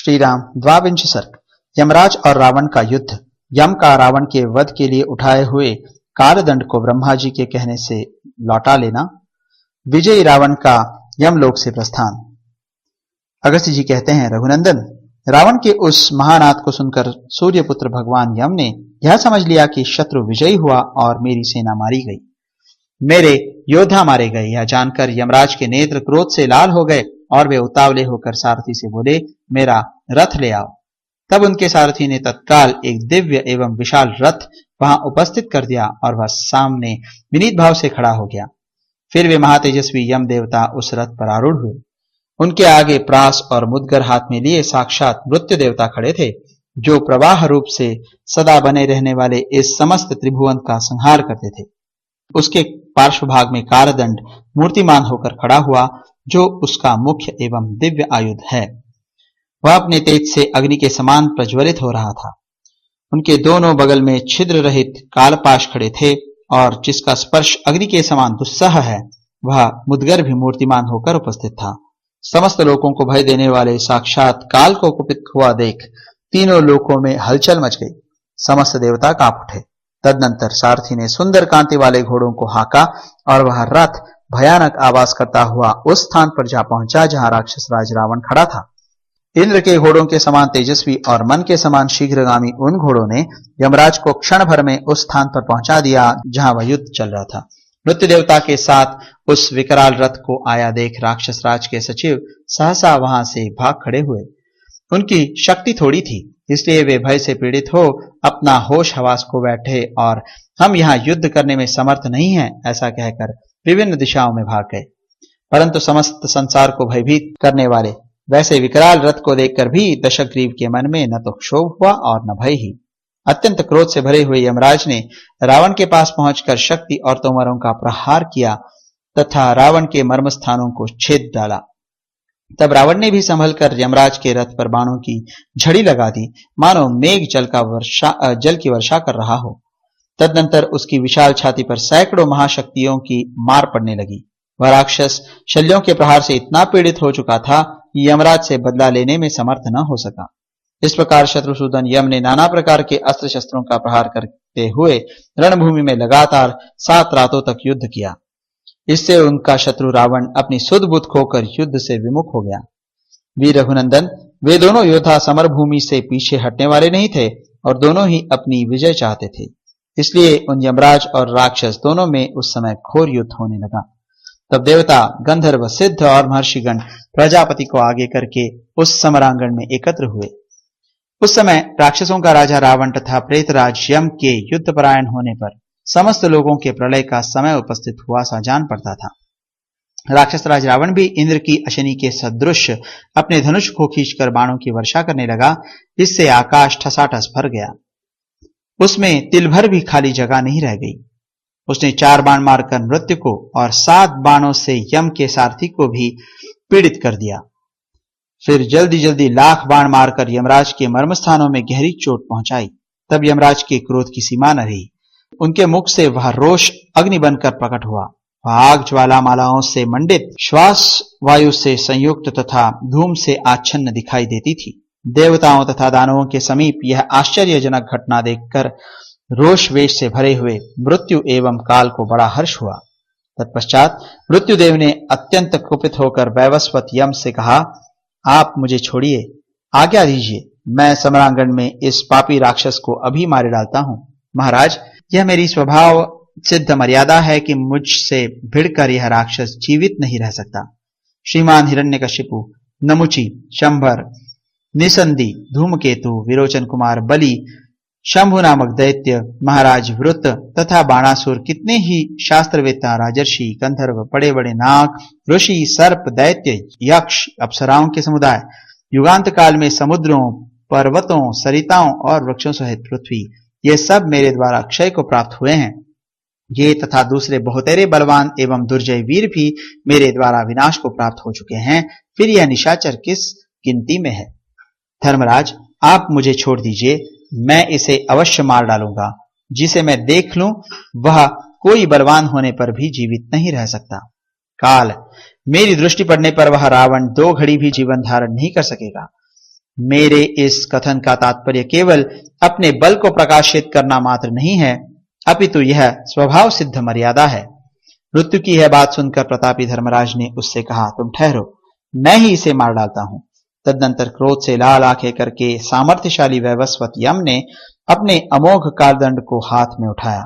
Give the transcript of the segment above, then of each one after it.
श्री राम द्वाविंश सर्ग। यमराज और रावण का युद्ध। यम का रावण के वध के लिए उठाए हुए कालदंड को ब्रह्मा जी के कहने से लौटा लेना। विजयी रावण का यमलोक से प्रस्थान। अगस्त्य जी कहते हैं, रघुनंदन, रावण के उस महानाद को सुनकर सूर्यपुत्र भगवान यम ने यह समझ लिया कि शत्रु विजयी हुआ और मेरी सेना मारी गई, मेरे योद्धा मारे गए। यह जानकर यमराज के नेत्र क्रोध से लाल हो गए और वे उतावले होकर सारथी से बोले, मेरा रथ ले आओ। तब उनके सारथी ने तत्काल एक दिव्य एवं विशाल रथ वहां उपस्थित कर दिया और वह सामने विनीत भाव से खड़ा हो गया। फिर वे महातेजस्वी यम देवता उस रथ पर आरूढ़ हुए। उनके आगे प्रास और मुद्गर हाथ में लिए साक्षात मृत्यु देवता खड़े थे, जो प्रवाह रूप से सदा बने रहने वाले इस समस्त त्रिभुवन का संहार करते थे। उसके पार्श्व भाग में कालदंड मूर्तिमान होकर खड़ा हुआ, जो उसका मुख्य एवं दिव्य आयुध है। वह अपने तेज से अग्नि के समान प्रज्वलित हो रहा था। उनके दोनों बगल में छिद्र रहित कालपाश खड़े थे और जिसका स्पर्श अग्नि के समान दुस्सह है, वह मुद्गर भी मूर्तिमान होकर उपस्थित था। समस्त लोकों को भय देने वाले साक्षात काल को कुपित हुआ देख तीनों लोकों में हलचल मच गई। समस्त देवता कांप उठे। तदनंतर सारथी ने सुंदर कांति वाले घोड़ों को हांका और वह रथ भयानक आवाज करता हुआ उस स्थान पर जा पहुंचा जहां राक्षस राज रावण खड़ा था। इंद्र के घोड़ों के समान तेजस्वी और मन के समान शीघ्रगामी उन घोड़ों ने यमराज को क्षण भर में उस स्थान पर पहुंचा दिया जहां वह युद्ध चल रहा था। मृत्यु देवता के साथ उस विकराल रथ को आया देख राक्षस राज के सचिव सहसा वहां से भाग खड़े हुए। उनकी शक्ति थोड़ी थी, इसलिए वे भय से पीड़ित हो अपना होश हवास को बैठे और हम यहाँ युद्ध करने में समर्थ नहीं हैं ऐसा कहकर विभिन्न दिशाओं में भाग गए। परंतु समस्त संसार को भयभीत करने वाले वैसे विकराल रथ को देखकर भी दशग्रीव के मन में न तो क्षोभ हुआ और न भय ही। अत्यंत क्रोध से भरे हुए यमराज ने रावण के पास पहुंचकर शक्ति और तोमरों का प्रहार किया तथा रावण के मर्म स्थानों को छेद डाला। तब रावण ने भी संभल कर यमराज के रथ पर बाणों की झड़ी लगा दी, मानो मेघ जल की वर्षा कर रहा हो। तदनंतर उसकी विशाल छाती पर सैकड़ों महाशक्तियों की मार पड़ने लगी। वह राक्षस शल्यों के प्रहार से इतना पीड़ित हो चुका था कि यमराज से बदला लेने में समर्थ न हो सका। इस प्रकार शत्रुसूदन यम ने नाना प्रकार के अस्त्र शस्त्रों का प्रहार करते हुए रणभूमि में लगातार 7 रातों तक युद्ध किया। इससे उनका शत्रु रावण अपनी सुध बुध खोकर युद्ध से विमुख हो गया। वीर रघुनंदन, वे दोनों योद्धा समर भूमि से पीछे हटने वाले नहीं थे और दोनों ही अपनी विजय चाहते थे। इसलिए उन यमराज और राक्षस दोनों में उस समय घोर युद्ध होने लगा। तब देवता, गंधर्व, सिद्ध और महर्षिगण प्रजापति को आगे करके उस समरांगण में एकत्र हुए। उस समय राक्षसों का राजा रावण तथा प्रेतराज यम के युद्ध परायण होने पर समस्त लोगों के प्रलय का समय उपस्थित हुआ सा जान पड़ता था। राक्षस राज रावण भी इंद्र की अशनि के सदृश अपने धनुष को खींचकर बाणों की वर्षा करने लगा। इससे आकाश ठसाठस भर गया, उसमें तिल भर भी खाली जगह नहीं रह गई। उसने 4 बाण मारकर मृत्यु को और 7 बाणों से यम के सारथी को भी पीड़ित कर दिया। फिर जल्दी जल्दी लाख बाण मारकर यमराज के मर्म स्थानों में गहरी चोट पहुंचाई। तब यमराज के क्रोध की सीमा न रही। उनके मुख से वह रोष अग्नि बनकर प्रकट हुआ। वह आग ज्वालामालाओं से मंडित, श्वास वायु से संयुक्त तथा धूम से आच्छन्न दिखाई देती थी। देवताओं तथा दानवों के समीप यह आश्चर्यजनक घटना देखकर रोष वेश से भरे हुए मृत्यु एवं काल को बड़ा हर्ष हुआ। तत्पश्चात मृत्युदेव ने अत्यंत कुपित होकर वैवस्वत यम से कहा, आप मुझे छोड़िए, आज्ञा दीजिए, मैं समरांगण में इस पापी राक्षस को अभी मारे डालता हूं। महाराज, यह मेरी स्वभाव सिद्ध मर्यादा है कि मुझसे भिड़कर यह राक्षस जीवित नहीं रह सकता। श्रीमान हिरण्यकशिपु, नमुचि, शंभर, निसंदी, धूमकेतु, विरोचन कुमार बलि, शंभु नामक दैत्य, महाराज वृत्त तथा बाणासुर, कितने ही शास्त्रवेत्ता, राजर्षि, गंधर्व, बड़े बड़े नाग, ऋषि, सर्प, दैत्य, यक्ष, अप्सराओं के समुदाय, युगांत काल में समुद्रों, पर्वतों, सरिताओं और वृक्षों सहित पृथ्वी, ये सब मेरे द्वारा क्षय को प्राप्त हुए हैं। ये तथा दूसरे बहुतेरे बलवान एवं दुर्जय वीर भी मेरे द्वारा विनाश को प्राप्त हो चुके हैं। फिर यह निशाचर किस गिनती में है? धर्मराज, आप मुझे छोड़ दीजिए, मैं इसे अवश्य मार डालूंगा। जिसे मैं देख लूं वह कोई बलवान होने पर भी जीवित नहीं रह सकता। काल, मेरी दृष्टि पड़ने पर वह रावण 2 घड़ी भी जीवन धारण नहीं कर सकेगा। मेरे इस कथन का तात्पर्य केवल अपने बल को प्रकाशित करना मात्र नहीं है, अपितु यह स्वभाव सिद्ध मर्यादा है। मृत्यु की यह बात सुनकर प्रतापी धर्मराज ने उससे कहा, तुम ठहरो, मैं ही इसे मार डालता हूं। तदनंतर क्रोध से लाल आंखें करके सामर्थ्यशाली वैवस्वत यम ने अपने अमोघ कालदंड को हाथ में उठाया।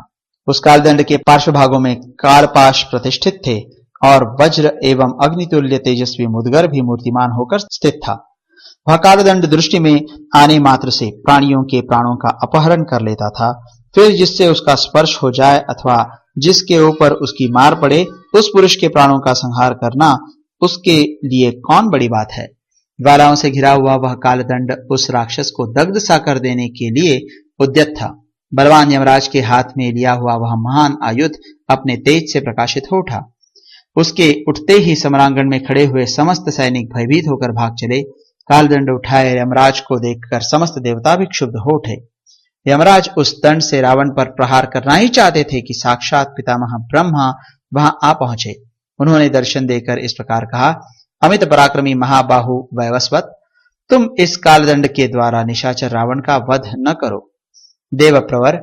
उस कालदंड के पार्श्वभागों में कालपाश प्रतिष्ठित थे और वज्र एवं अग्नितुल्य तेजस्वी मुदगर भी मूर्तिमान होकर स्थित था। वह कालदंड दृष्टि में आने मात्र से प्राणियों के प्राणों का अपहरण कर लेता था। फिर जिससे उसका स्पर्श हो जाए अथवा जिसके ऊपर उसकी मार पड़े, उस पुरुष के प्राणों का संहार करना उसके लिए कौन बड़ी बात है। ज्वालाओं से घिरा हुआ वह कालदंड उस राक्षस को दग्ध सा कर देने के लिए उद्यत था। बलवान यमराज के हाथ में लिया हुआ वह महान आयुध अपने तेज से प्रकाशित हो उठा। उसके उठते ही समरांगण में खड़े हुए समस्त सैनिक भयभीत होकर भाग चले। कालदंड उठाए यमराज को देखकर समस्त देवता भी क्षुब्ध हो उठे। यमराज उस दंड से रावण पर प्रहार करना ही चाहते थे कि साक्षात पितामह ब्रह्मा वहां आ पहुंचे। उन्होंने दर्शन देकर इस प्रकार कहा, अमित पराक्रमी महाबाहु वैवस्वत, तुम इस कालदंड के द्वारा निशाचर रावण का वध न करो। देवप्रवर,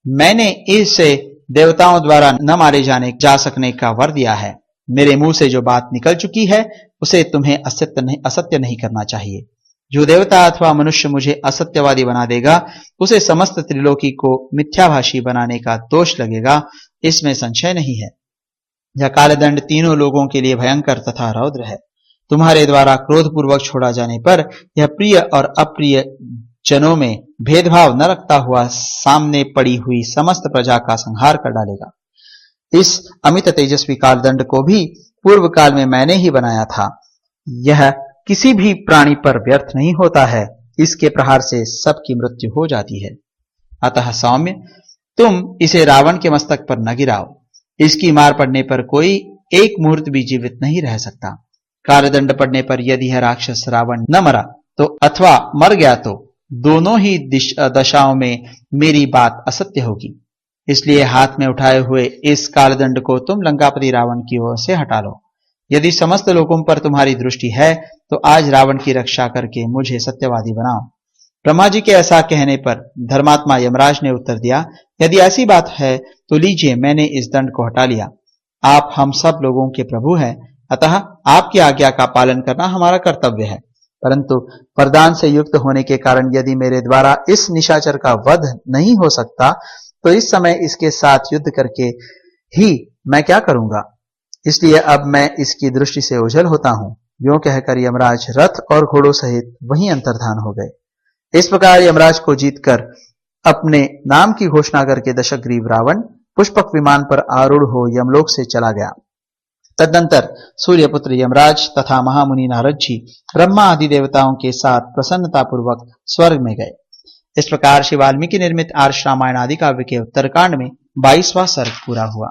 मैंने इसे देवताओं द्वारा न मारे जा सकने का वर दिया है। मेरे मुंह से जो बात निकल चुकी है उसे तुम्हें असत्य नहीं करना चाहिए। जो देवता अथवा मनुष्य मुझे असत्यवादी बना देगा उसे समस्त त्रिलोकी को मिथ्याभाषी बनाने का दोष लगेगा, इसमें संशय नहीं है। यह कालदंड तीनों लोगों के लिए भयंकर तथा रौद्र है। तुम्हारे द्वारा क्रोधपूर्वक छोड़ा जाने पर यह प्रिय और अप्रिय जनों में भेदभाव न रखता हुआ सामने पड़ी हुई समस्त प्रजा का संहार कर डालेगा। इस अमित तेजस्वी कालदंड को भी पूर्व काल में मैंने ही बनाया था। यह किसी भी प्राणी पर व्यर्थ नहीं होता है। इसके प्रहार से सबकी मृत्यु हो जाती है। अतः सौम्य, तुम इसे रावण के मस्तक पर न गिराओ। इसकी मार पड़ने पर कोई एक मुहूर्त भी जीवित नहीं रह सकता। कालदंड पड़ने पर यदि यह राक्षस रावण न मरा तो अथवा मर गया तो दोनों ही दशाओं में मेरी बात असत्य होगी। इसलिए हाथ में उठाए हुए इस कालदंड को तुम लंकापति रावण की ओर से हटा लो। यदि समस्त लोगों पर तुम्हारी दृष्टि है तो आज रावण की रक्षा करके मुझे सत्यवादी बनाओ। ब्रह्मा जी के ऐसा कहने पर धर्मात्मा यमराज ने उत्तर दिया, यदि ऐसी बात है तो लीजिए, मैंने इस दंड को हटा लिया। आप हम सब लोगों के प्रभु हैं, अतः आपकी आज्ञा का पालन करना हमारा कर्तव्य है। परंतु वरदान से युक्त होने के कारण यदि मेरे द्वारा इस निशाचर का वध नहीं हो सकता तो इस समय इसके साथ युद्ध करके ही मैं क्या करूंगा। इसलिए अब मैं इसकी दृष्टि से ओझल होता हूं। यूं कहकर यमराज रथ और घोड़ों सहित वहीं अंतर्धान हो गए। इस प्रकार यमराज को जीतकर अपने नाम की घोषणा करके दशग्रीव रावण पुष्पक विमान पर आरूढ़ हो यमलोक से चला गया। तदनंतर सूर्यपुत्र यमराज तथा महामुनि नारद जी ब्रह्मा आदि देवताओं के साथ प्रसन्नतापूर्वक स्वर्ग में गए। इस प्रकार श्री वाल्मीकि निर्मित आर्ष रामायण आदि काव्य के उत्तरकांड में 22वां सर्ग पूरा हुआ।